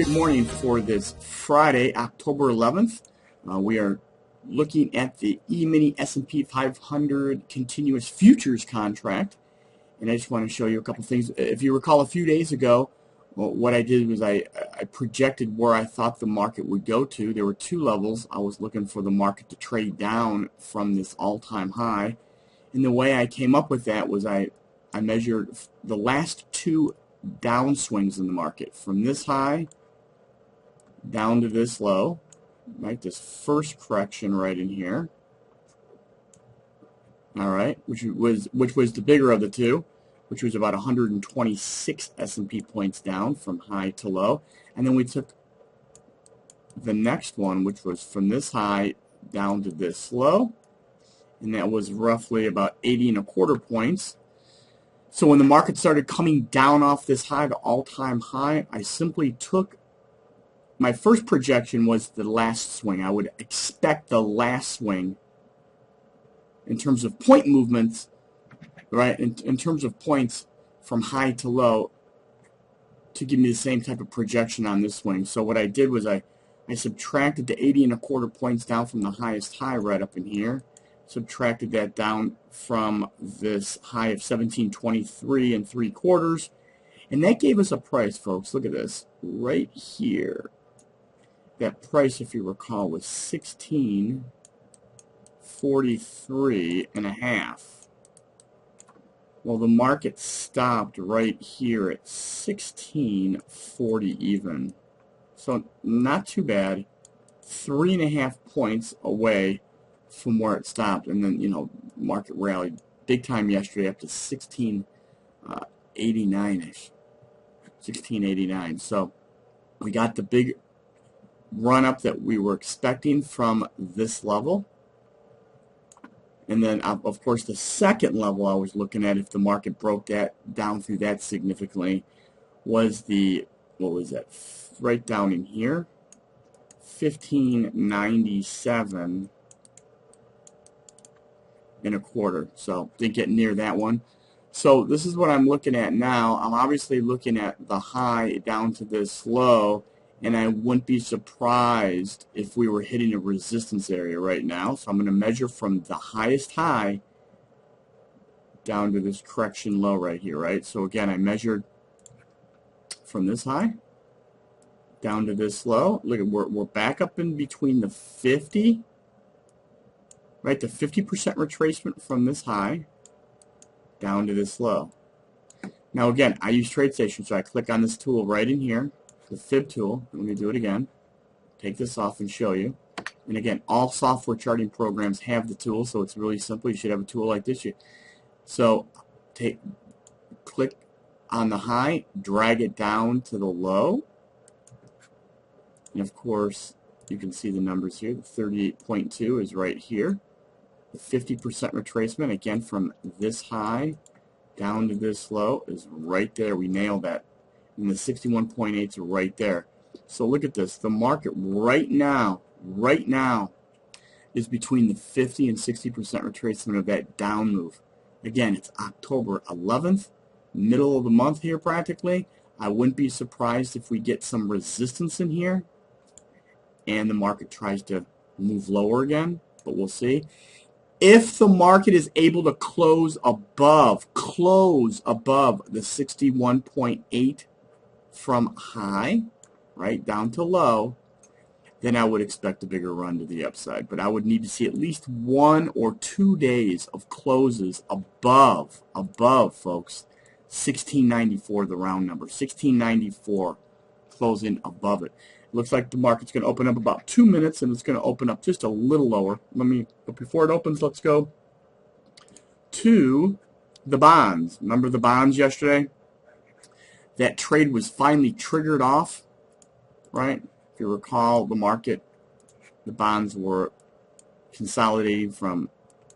Good morning for this Friday, October 11th. We are looking at the E-Mini S&P 500 continuous futures contract. And I just want to show you a couple things. If you recall a few days ago, what I did was I projected where I thought the market would go to. There were two levels. I was looking for the market to trade down from this all-time high. And the way I came up with that was I measured the last two downswings in the market from this high down to this low, right? This first correction right in here, all right, which was the bigger of the two, which was about 126 S&P points down from high to low. And then we took the next one, which was from this high down to this low, and that was roughly about 80.25 points. So when the market started coming down off this high to all-time high, I simply took my first projection was the last swing. I would expect the last swing in terms of point movements, right, in terms of points from high to low, to give me the same type of projection on this swing. So what I did was I subtracted the 80.25 points down from the highest high right up in here, subtracted that down from this high of 1723 3/4, and that gave us a price, folks. Look at this right here. That price, if you recall, was 1643.5. Well, the market stopped right here at 1640 even. So not too bad. 3.5 points away from where it stopped, and then, you know, market rallied big time yesterday up to 1689-ish. 1689. So we got the big run up that we were expecting from this level. And then, of course, the second level I was looking at, if the market broke that down through that significantly, was the, what was that, right down in here, 1597.25. So didn't get near that one. So this is what I'm looking at now. I'm obviously looking at the high down to this low, and I wouldn't be surprised if we were hitting a resistance area right now. So I'm going to measure from the highest high down to this correction low right here, right? So again, I measured from this high down to this low. Look, we're back up in between the 50, right? The 50% retracement from this high down to this low. Now again, I use TradeStation, so I click on this tool right in here, the fib tool. Let me do it again. Take this off and show you. And again, all software charting programs have the tool, so it's really simple. You should have a tool like this. So click on the high, drag it down to the low, and of course you can see the numbers here. The 38.2 is right here. The 50% retracement, again, from this high down to this low, is right there. We nailed that. And the 61.8 is right there. So look at this. The market right now is between the 50 and 60% retracement of that down move. Again, it's October 11th, middle of the month here practically. I wouldn't be surprised if we get some resistance in here and the market tries to move lower again, but we'll see. If the market is able to close above the 61.8 from high, right, down to low, then I would expect a bigger run to the upside. But I would need to see at least 1 or 2 days of closes above, folks, 1694, the round number, 1694, closing above it. Looks like the market's going to open up about 2 minutes, and it's going to open up just a little lower. But before it opens, let's go to the bonds. Remember the bonds yesterday? That trade was finally triggered off, right? If you recall, the market, the bonds were consolidating from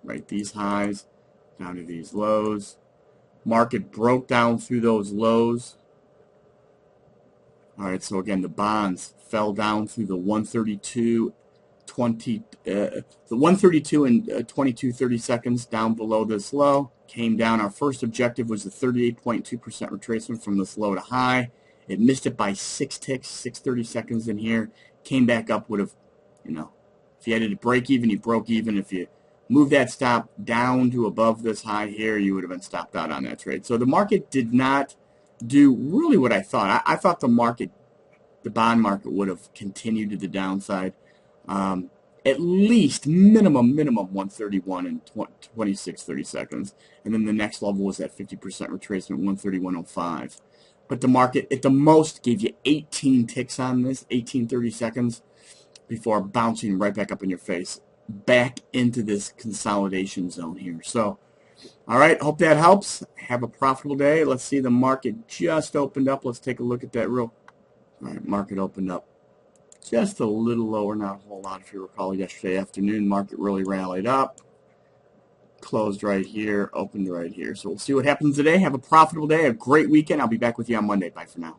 right these highs down to these lows. Market broke down through those lows. All right, so again, the bonds fell down through the 132 and 22 seconds down below this low. Came down. Our first objective was the 38.2% retracement from this low to high, It missed it by 6 ticks, 6 30 seconds in here. Came back up, would have, if you had to break even, you broke even. If you move that stop down to above this high here, you would have been stopped out on that trade. So the market did not do really what I thought. I thought the bond market would have continued to the downside. At least minimum 131 in 26 30 seconds, and then the next level was that 50% retracement, 131.05. But the market at the most gave you 18 ticks on this, 18 30 seconds before bouncing right back up in your face, back into this consolidation zone here. So, all right, hope that helps. Have a profitable day. Let's see, the market just opened up. Let's take a look at that all right, market opened up just a little lower, not a whole lot. If you recall, yesterday afternoon, market really rallied up, closed right here, opened right here. So we'll see what happens today. Have a profitable day, a great weekend. I'll be back with you on Monday. Bye for now.